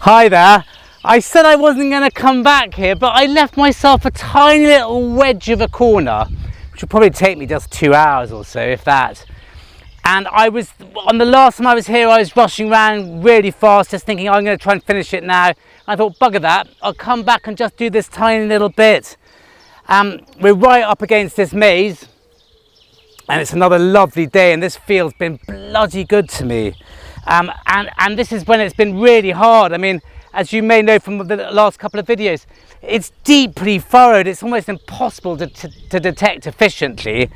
Hi there. I said I wasn't going to come back here, but I left myself a tiny little wedge of a corner, which will probably take me just 2 hours or so, if that. And I was, on the last time I was here, I was rushing around really fast, just thinking I'm going to try and finish it now. I thought, bugger that, I'll come back and just do this tiny little bit. We're right up against this maze, and it's another lovely day, and this field's been bloody good to me. And this is when it's been really hard. I mean, as you may know from the last couple of videos, it's deeply furrowed. It's almost impossible to detect efficiently.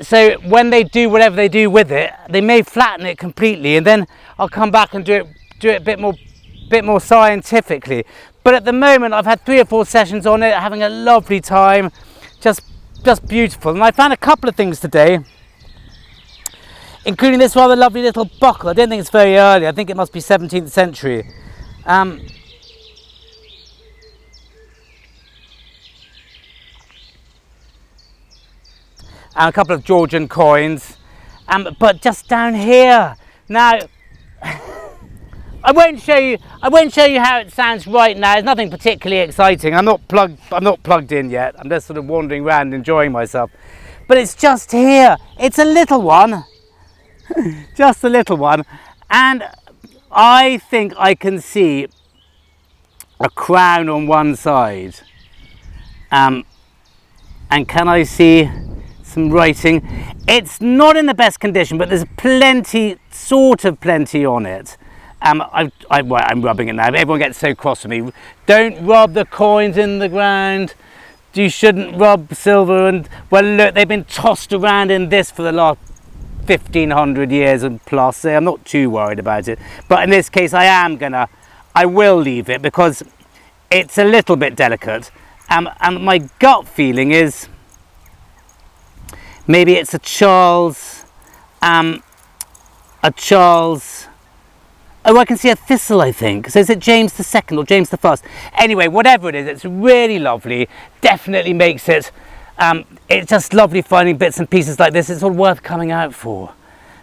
So when they do whatever they do with it, they may flatten it completely, and then I'll come back and do it a bit more scientifically. But at the moment, I've had 3 or 4 sessions on it, having a lovely time, just beautiful. And I found a couple of things today, including this rather lovely little buckle. I don't think it's very early. I think it must be 17th century. And a couple of Georgian coins. But just down here now, I won't show you how it sounds right now. It's nothing particularly exciting. I'm not plugged in yet. I'm just sort of wandering around enjoying myself. But it's just here. It's a little one. Just a little one, and I think I can see a crown on one side, and can I see some writing? It's not in the best condition, but there's plenty, sort of plenty on it. I'm rubbing it now. Everyone gets so cross with me. Don't rub the coins in the ground. You shouldn't rub silver. And well, look, they've been tossed around in this for the last 1500 years and plus, so I'm not too worried about it. But in this case, I will leave it because it's a little bit delicate. And my gut feeling is maybe it's a Charles. Oh, I can see a thistle, I think. So is it James II or James I? Anyway, whatever it is, it's really lovely. Definitely makes it. It's just lovely finding bits and pieces like this. It's all worth coming out for.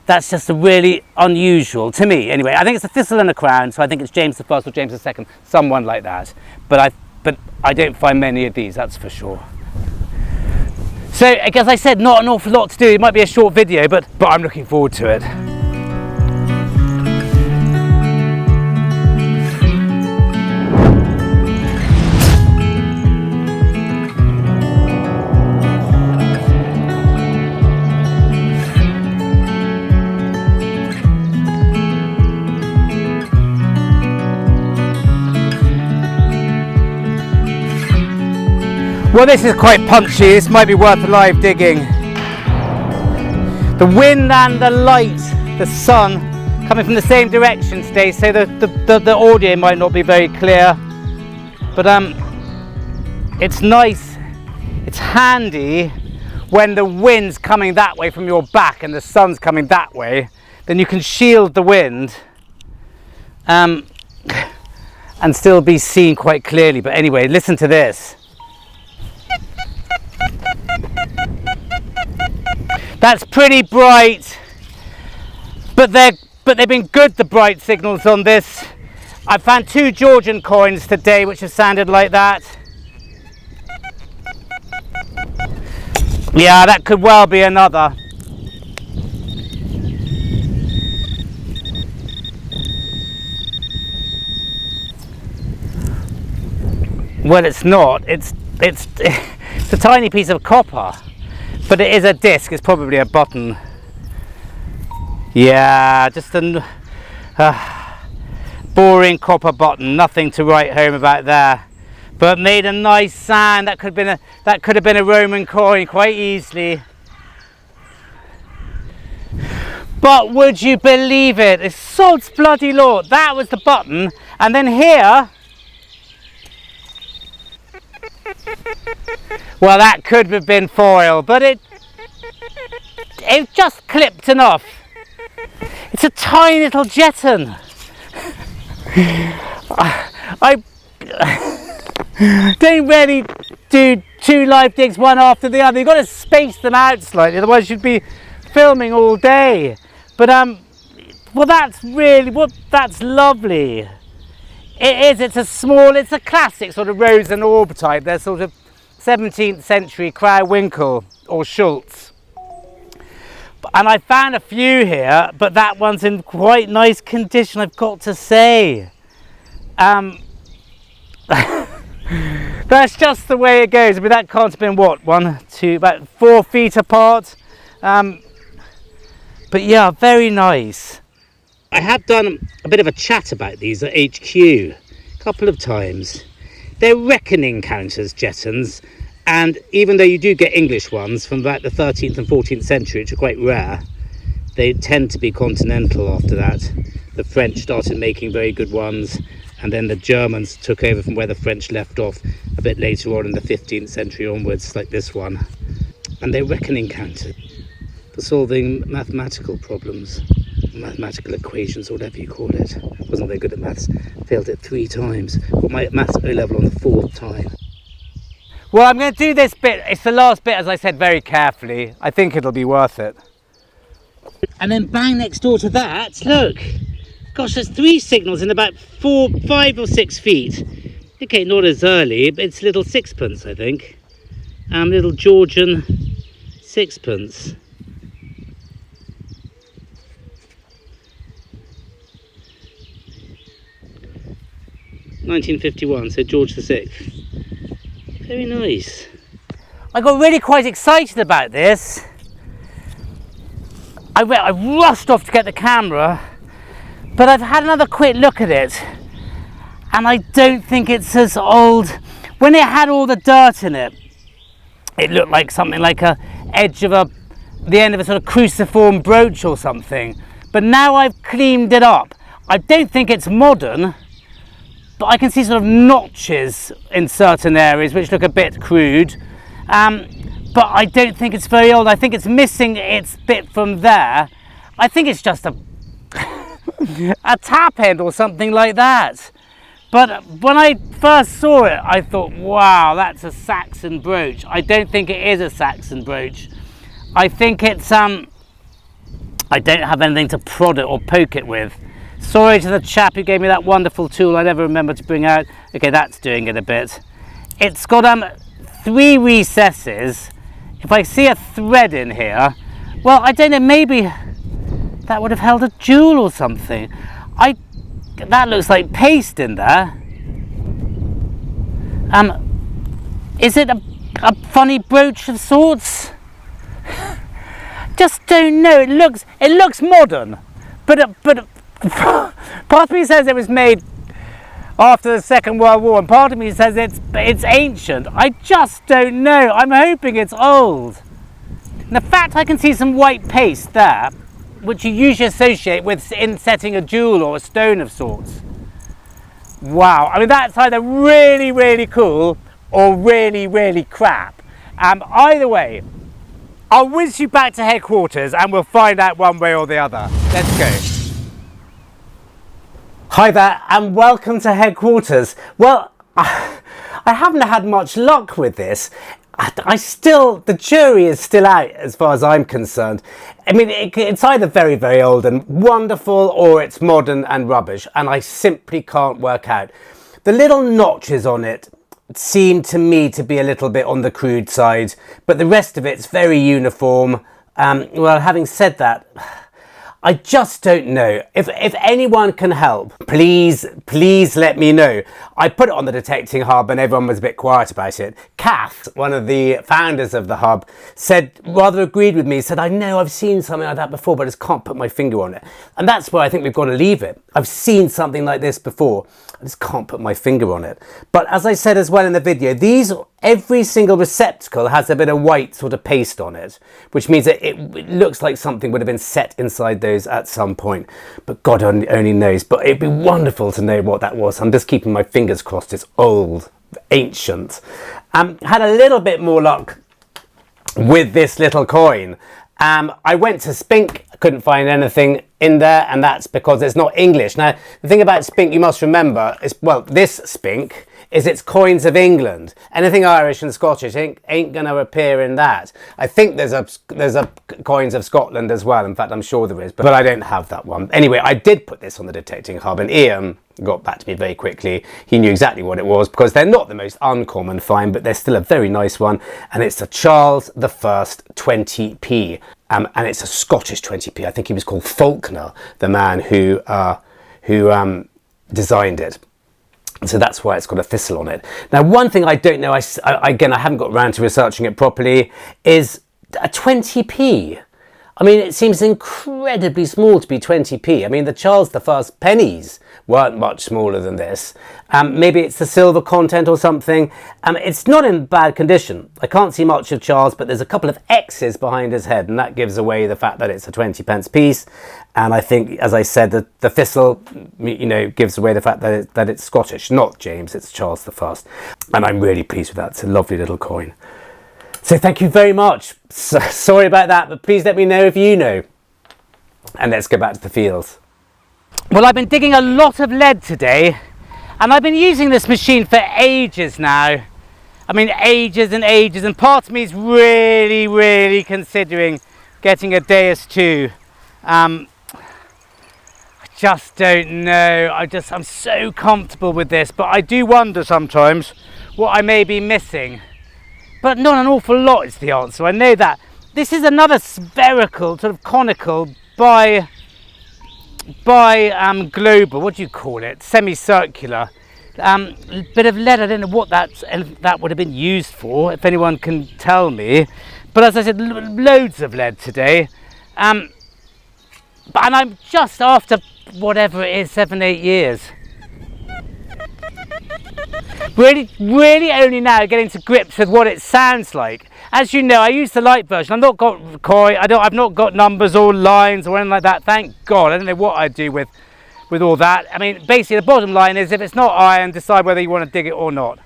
That's just a really unusual, to me anyway. I think it's a thistle and a crown, so I think it's James I or James II, someone like that. But I don't find many of these, that's for sure. So, as I said, not an awful lot to do. It might be a short video, but I'm looking forward to it. Well, this is quite punchy. This might be worth a live digging. The wind and the light, the sun, coming from the same direction today, so the audio might not be very clear. But it's nice, it's handy when the wind's coming that way from your back and the sun's coming that way. Then you can shield the wind and still be seen quite clearly. But anyway, listen to this. That's pretty bright, but they've been good, the bright signals on this. I found 2 Georgian coins today which have sounded like that. Yeah, that could well be another. Well, it's not. It's a tiny piece of copper. But it is a disc, it's probably a button. Yeah, just a boring copper button, nothing to write home about there. But made a nice sound. That could have been a Roman coin quite easily. But would you believe it? It's sod's bloody Lord. That was the button, and then here. Well, that could have been foil, but it just clipped enough. It's a tiny little jetton. I don't really do 2 live digs one after the other. You've got to space them out slightly, otherwise you'd be filming all day. But well, that's lovely. it's a small, it's a classic sort of rose and orb type. They're sort of 17th century Crowwinkle or Schultz. And I found a few here, but that one's in quite nice condition, I've got to say. That's just the way it goes. I mean, that can't have been what, about 4 feet apart. But yeah, very nice. I have done a bit of a chat about these at HQ a couple of times. They're reckoning counters, jettons, and even though you do get English ones from about the 13th and 14th century, which are quite rare, they tend to be continental after that. The French started making very good ones, and then the Germans took over from where the French left off a bit later on in the 15th century onwards, like this one. And they're reckoning counters for solving mathematical problems, mathematical equations, or whatever you call it. I wasn't very good at maths, failed it 3 times. Got my maths O level on the 4th time. Well, I'm going to do this bit, it's the last bit, as I said, very carefully. I think it'll be worth it. And then bang next door to that, look. Gosh, there's 3 signals in about 5 or 6 feet. Okay, not as early, but it's little sixpence, I think. Little Georgian sixpence. (1951), so George VI. Very nice. I got really quite excited about this. I rushed off to get the camera, but I've had another quick look at it, and I don't think it's as old. When it had all the dirt in it, it looked like something like a edge of the end of a sort of cruciform brooch or something. But now I've cleaned it up. I don't think it's modern, but I can see sort of notches in certain areas which look a bit crude. But I don't think it's very old. I think it's missing its bit from there. I think it's just a tap end or something like that. But when I first saw it, I thought, wow, that's a Saxon brooch. I don't think it is a Saxon brooch. I think it's, I don't have anything to prod it or poke it with. Sorry to the chap who gave me that wonderful tool I never remember to bring out. Okay, that's doing it a bit. It's got 3 recesses. If I see a thread in here, well, I don't know, maybe that would have held a jewel or something. That looks like paste in there. Is it a funny brooch of sorts? Just don't know. It looks modern, but part of me says it was made after the Second World War, and part of me says it's ancient. I just don't know. I'm hoping it's old. And the fact I can see some white paste there, which you usually associate with insetting a jewel or a stone of sorts. Wow, I mean, that's either really, really cool or really, really crap. Either way, I'll whiz you back to headquarters and we'll find out one way or the other. Let's go. Hi there and welcome to headquarters. Well, I haven't had much luck with this. The jury is still out as far as I'm concerned. I mean, it's either very, very old and wonderful or it's modern and rubbish, and I simply can't work out. The little notches on it seem to me to be a little bit on the crude side, but the rest of it's very uniform. Well, having said that, I just don't know. If anyone can help, please let me know. I put it on the detecting hub and everyone was a bit quiet about it. Kath, one of the founders of the hub, rather agreed with me, said, I know I've seen something like that before, but I just can't put my finger on it. And that's where I think we've got to leave it. I've seen something like this before. I just can't put my finger on it. But as I said as well in the video, every single receptacle has a bit of white sort of paste on it, which means that it looks like something would have been set inside those at some point. But God only knows. But it'd be wonderful to know what that was. I'm just keeping my fingers crossed. It's old, ancient. Had a little bit more luck with this little coin. I went to Spink, couldn't find anything in there, and that's because it's not English. Now, the thing about Spink you must remember is, well, this Spink is it's coins of England. Anything Irish and Scottish ain't going to appear in that. I think there's a coins of Scotland as well. In fact, I'm sure there is, but I don't have that one. Anyway, I did put this on the detecting hub, and Ian, got back to me very quickly. He knew exactly what it was, because they're not the most uncommon find, but they're still a very nice one. And it's the Charles I 20p, and it's a Scottish 20p. I think he was called Faulkner, the man who designed it. So that's why it's got a thistle on it. Now, one thing I don't know, again, I haven't got around to researching it properly, is a 20p. I mean, it seems incredibly small to be 20p. I mean, the Charles I pennies weren't much smaller than this. Maybe it's the silver content or something. It's not in bad condition. I can't see much of Charles, but there's a couple of X's behind his head, and that gives away the fact that it's a 20p piece. And I think, as I said, the thistle, you know, gives away the fact that it's Scottish, not James, it's Charles I. And I'm really pleased with that. It's a lovely little coin. So thank you very much. Sorry about that, but please let me know if you know. And let's go back to the fields. Well, I've been digging a lot of lead today, and I've been using this machine for ages now. I mean, ages and ages, and part of me is really considering getting a Deus II. I just don't know. I'm so comfortable with this, but I do wonder sometimes what I may be missing. But not an awful lot is the answer, I know that. This is another spherical, sort of conical, by global, what do you call it, semicircular, bit of lead. I don't know what that would have been used for, if anyone can tell me. But as I said, loads of lead today. And I'm just after, whatever it is, 7-8 years. Really only now getting to grips with what it sounds like. As you know, I use the light version. I've not got koi, I've not got numbers or lines or anything like that, thank God. I don't know what I'd do with all that. I mean, basically the bottom line is, if it's not iron, decide whether you want to dig it or not.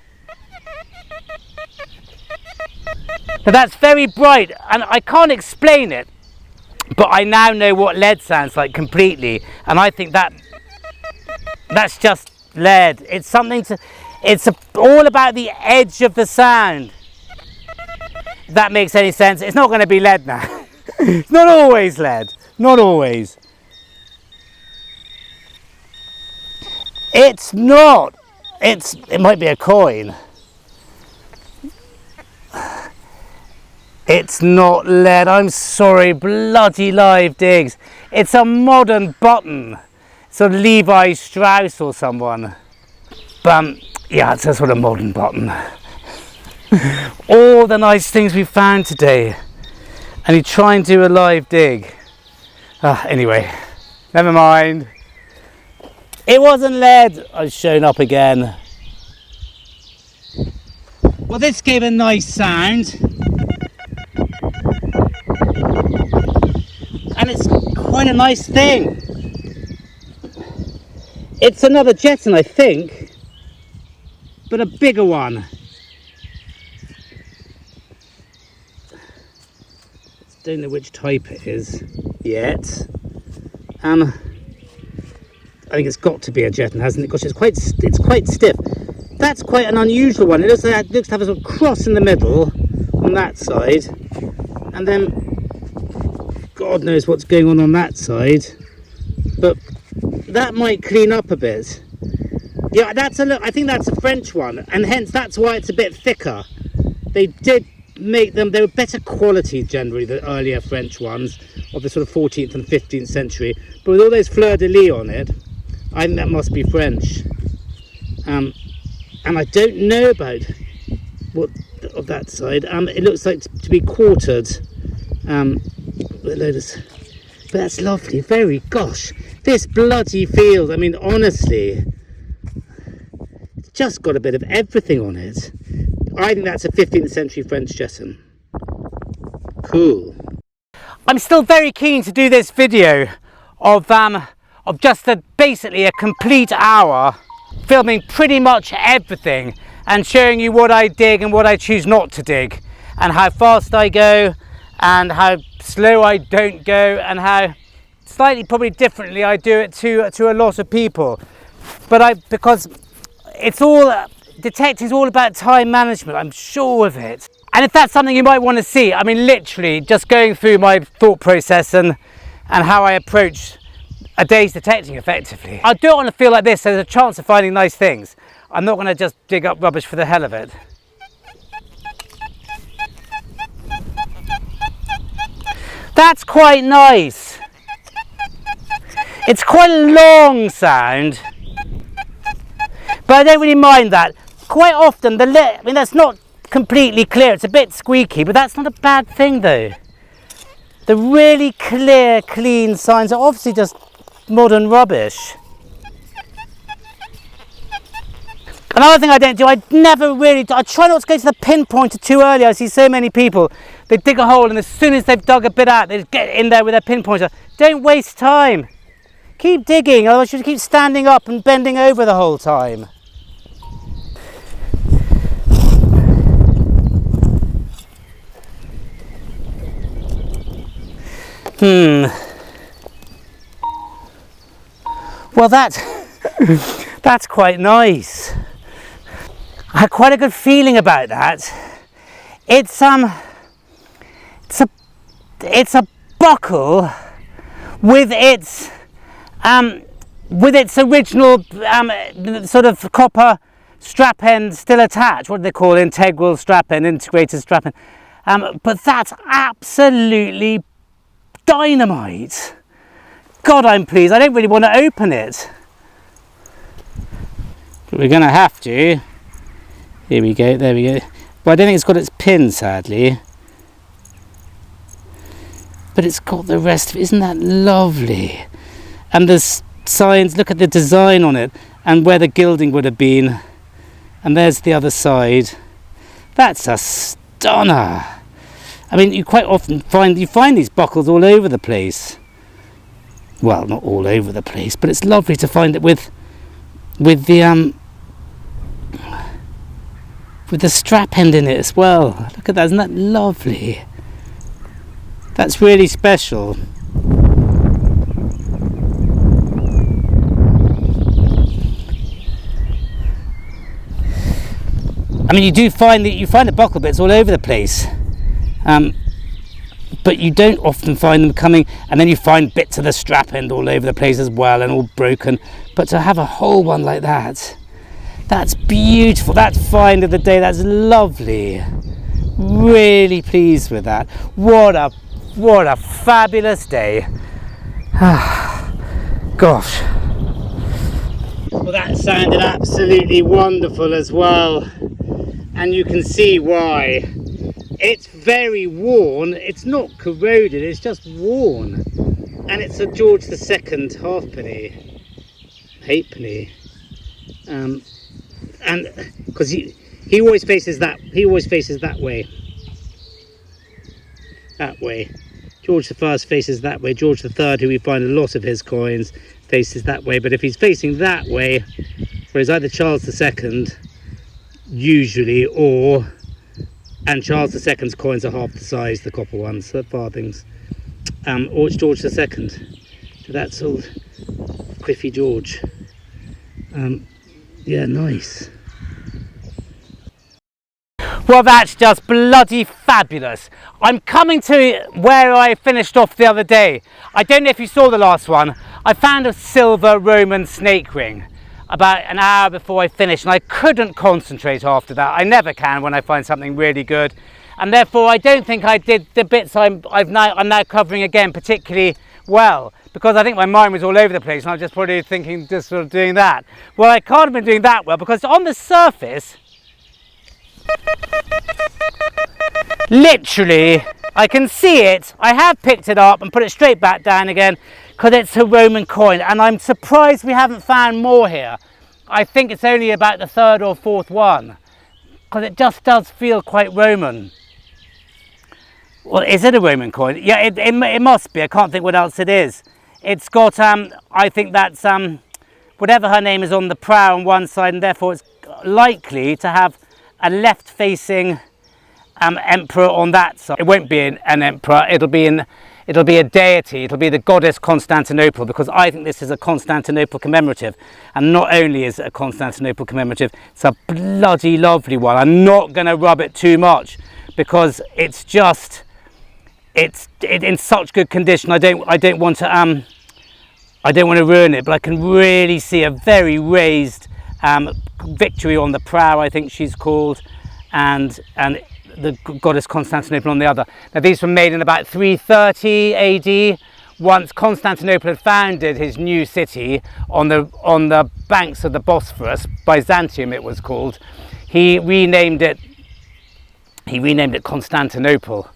But that's very bright, and I can't explain it, but I now know what lead sounds like completely, and I think that's just lead. It's something to, all about the edge of the sound. If that makes any sense. It's not going to be lead now. It's not always lead, not always. It's not. It might be a coin. It's not lead, I'm sorry, bloody live digs. It's a modern button. Sort of Levi Strauss or someone. But yeah, it's a sort of modern button. All the nice things we found today. And you try and do a live dig. Anyway, never mind. It wasn't lead. I've shown up again. Well, this gave a nice sound. And it's quite a nice thing. It's another jetton, I think, but a bigger one. Don't know which type it is yet. I think it's got to be a jetton, hasn't it? Gosh, it's quite stiff. That's quite an unusual one. It looks to have a sort of cross in the middle on that side, and then God knows what's going on that side, but that might clean up a bit. Yeah, I think that's a French one, and hence that's why it's a bit thicker. They did make them, they were better quality generally, the earlier French ones of the sort of 14th and 15th century, but with all those fleur-de-lis on it, I think that must be French. And I don't know about what of that side. It looks like to be quartered. But that's lovely. Very, gosh, this bloody field. I mean, honestly, it's just got a bit of everything on it. I think that's a 15th century French jetton. Cool. I'm still very keen to do this video of just basically a complete hour filming pretty much everything and showing you what I dig and what I choose not to dig, and how fast I go and how slow I don't go, and how slightly probably differently I do it to a lot of people. But because it's all, detecting is all about time management, I'm sure of it. And if that's something you might want to see, I mean literally just going through my thought process and how I approach a day's detecting effectively. I'll do it on a field like this so there's a chance of finding nice things. I'm not going to just dig up rubbish for the hell of it. That's quite nice. It's quite a long sound, but I don't really mind that. Quite often, I mean, that's not completely clear. It's a bit squeaky, but that's not a bad thing though. The really clear, clean signs are obviously just modern rubbish. Another thing I don't do, I try not to go to the pinpointer too early. I see so many people, they dig a hole and as soon as they've dug a bit out, they just get in there with their pinpointer. Don't waste time. Keep digging, otherwise you keep standing up and bending over the whole time. Well, that's quite nice. I had quite a good feeling about that. It's a buckle with its original sort of copper strap end still attached. What do they call it? Integral strap end, integrated strap end. But that's absolutely dynamite. God, I'm pleased. I don't really want to open it, but we're gonna have to. Here we go, there we go. But I don't think it's got its pin, sadly. But it's got the rest of it. Isn't that lovely? And there's signs, look at the design on it and where the gilding would have been. And there's the other side. That's a stunner. I mean, you quite often find these buckles all over the place. Well, not all over the place, but it's lovely to find it with the strap end in it as well. Look at that, isn't that lovely? That's really special. I mean, you find the buckle bits all over the place, but you don't often find them coming, and then you find bits of the strap end all over the place as well and all broken. But to have a whole one like that, that's beautiful. That's find of the day. That's lovely. Really pleased with that. What a fabulous day. Gosh. Well, that sounded absolutely wonderful as well, and you can see why. It's very worn. It's not corroded, it's just worn, and it's a George II halfpenny, and because he always faces that way. George I faces that way. George III, who we find a lot of his coins, faces that way. But if he's facing that way, whereas either Charles II usually, and Charles II's coins are half the size, the copper ones, the farthings, or it's George II. So that's old Quiffy George. Yeah, nice. Well, that's just bloody fabulous. I'm coming to where I finished off the other day. I don't know if you saw the last one. I found a silver Roman snake ring about an hour before I finished, and I couldn't concentrate after that. I never can when I find something really good, and therefore I don't think I did the bits I'm now covering again particularly well, because I think my mind was all over the place and I was just probably thinking, just sort of doing that. Well, I can't have been doing that well, because on the surface, literally, I can see it. I have picked it up and put it straight back down again, because it's a Roman coin, and I'm surprised we haven't found more here. I think it's only about the third or fourth one, because it just does feel quite Roman. Well, is it a Roman coin? Yeah, it must be. I can't think what else it is. It's got, I think that's whatever her name is on the prow on one side, and therefore it's likely to have a left-facing emperor on that side. It won't be an emperor. It'll be a deity. It'll be the goddess Constantinople, because I think this is a Constantinople commemorative, and not only is it a Constantinople commemorative, it's a bloody lovely one. I'm not going to rub it too much, because it's in such good condition. I don't want to I don't want to ruin it, but I can really see a very raised Victory on the prow, I think she's called, and the goddess Constantinople on the other. Now these were made in about 330 AD. Once Constantinople had founded his new city on the banks of the Bosphorus, Byzantium it was called, he renamed it Constantinople,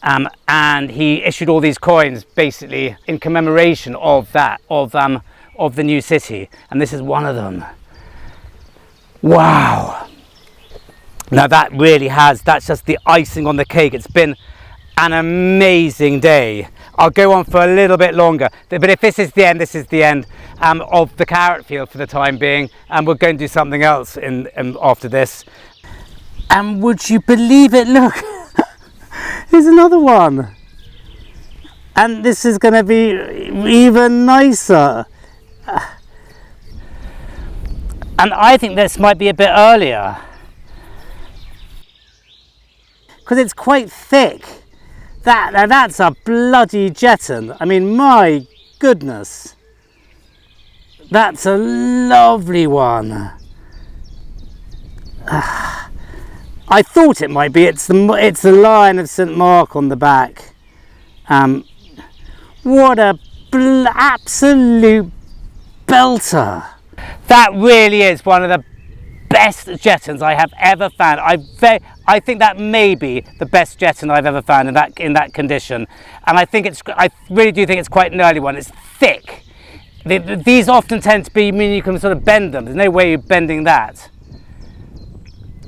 and he issued all these coins basically in commemoration of that, of the new city, and this is one of them. Wow. Now that really that's just the icing on the cake. It's been an amazing day. I'll go on for a little bit longer, but if this is the end, this is the end of the carrot field for the time being, and we'll go and do something else after this. And would you believe it, look, here's another one, and this is going to be even nicer. And I think this might be a bit earlier, because it's quite thick. Now that's a bloody jetton. I mean, my goodness. That's a lovely one. I thought it might be. It's the Lion of St. Mark on the back. What a absolute belter. That really is one of the best jettons I have ever found. I think that may be the best jetton I've ever found in that condition, and I really do think it's quite an early one. It's thick. These often tend to be, I mean, you can sort of bend them. There's no way you're bending that.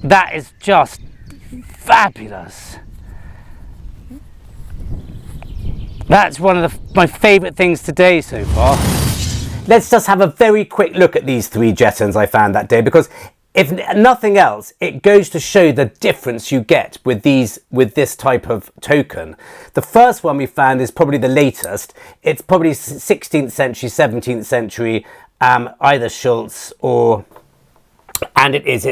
That is just fabulous. That's one of my favourite things today so far. Let's just have a very quick look at these three jettons I found that day, because if nothing else, it goes to show the difference you get with this type of token. The first one we found is probably the latest. It's probably 16th century, 17th century, either Schultz or... And it's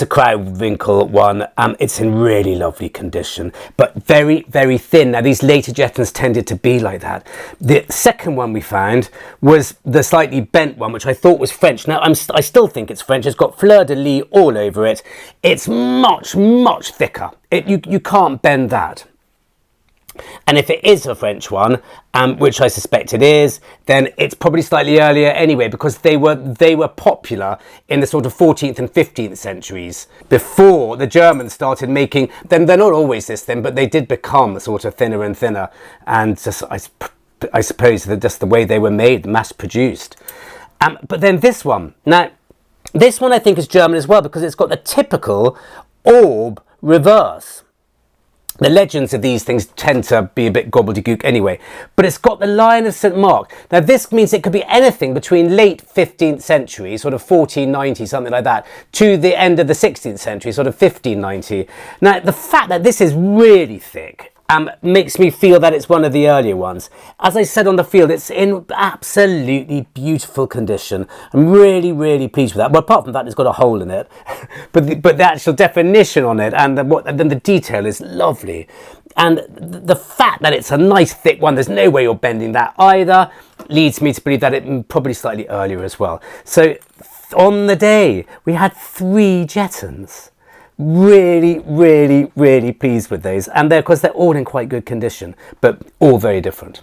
a Crowwinkle one. It's in really lovely condition, but very, very thin. Now these later jettons tended to be like that. The second one we found was the slightly bent one, which I thought was French. Now I still think it's French. It's got fleur-de-lis all over it. It's much, much thicker. You can't bend that. And if it is a French one, which I suspect it is, then it's probably slightly earlier anyway, because they were popular in the sort of 14th and 15th centuries before the Germans started making them. They're not always this thin, but they did become sort of thinner and thinner, and just, I suppose that just the way they were made, mass produced. But then this one, now this one I think is German as well, because it's got the typical orb reverse. The legends of these things tend to be a bit gobbledygook anyway, but it's got the Lion of St. Mark. Now this means it could be anything between late 15th century, sort of 1490, something like that, to the end of the 16th century, sort of 1590. Now the fact that this is really thick makes me feel that it's one of the earlier ones. As I said on the field, it's in absolutely beautiful condition. I'm really, really pleased with that. Well, apart from that, it's got a hole in it, but the actual definition on it and then the detail is lovely. And the fact that it's a nice thick one, there's no way you're bending that either, leads me to believe that it's probably slightly earlier as well. So on the day, we had 3 jettons. Really, really, really pleased with those, and of course they're all in quite good condition, but all very different.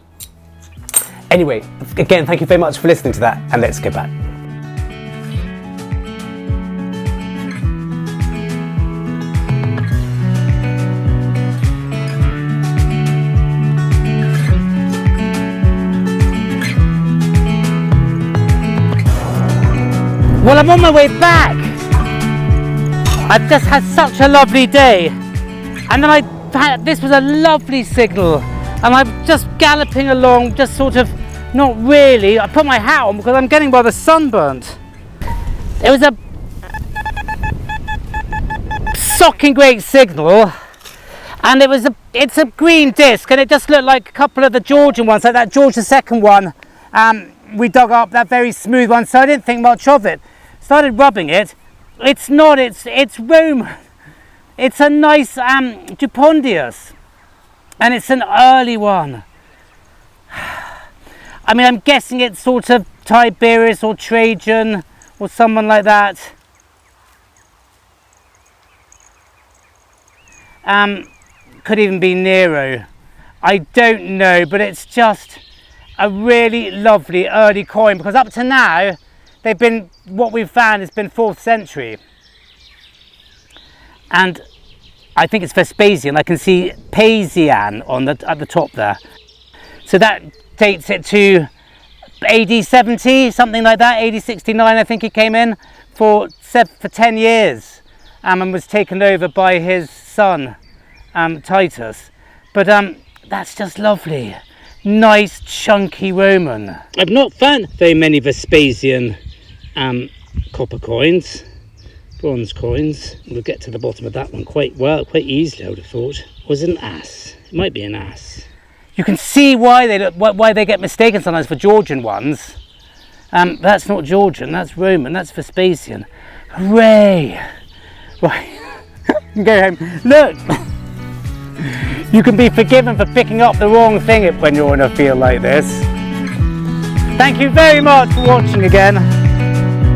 Anyway, again, thank you very much for listening to that, and let's get back. Well, I'm on my way back. I've just had such a lovely day, and then this was a lovely signal, and I'm just galloping along, just sort of, not really. I put my hat on because I'm getting rather sunburnt. It was a socking great signal, and it's a green disc, and it just looked like a couple of the Georgian ones, like that George II one we dug up, that very smooth one, so I didn't think much of it. Started rubbing it. It's not, it's Roman. It's a nice Dupondius, and it's an early one. I mean, I'm guessing it's sort of Tiberius or Trajan or someone like that. Could even be Nero. I don't know, but it's just a really lovely early coin, because up to now they've been, what we've found has been 4th century, and I think it's Vespasian. I can see Pasian on at the top there, so that dates it to AD 70, something like that. AD 69, I think he came in for 10 years and was taken over by his son Titus. But that's just lovely. Nice chunky Roman. I've not found very many Vespasian copper coins, bronze coins. We'll get to the bottom of that one quite easily, I would have thought. Was it an ass? It might be an ass. You can see why they get mistaken sometimes for Georgian ones. That's not Georgian, that's Roman, that's Vespasian. Hooray! Right, go home. Look! You can be forgiven for picking up the wrong thing when you're in a field like this. Thank you very much for watching again.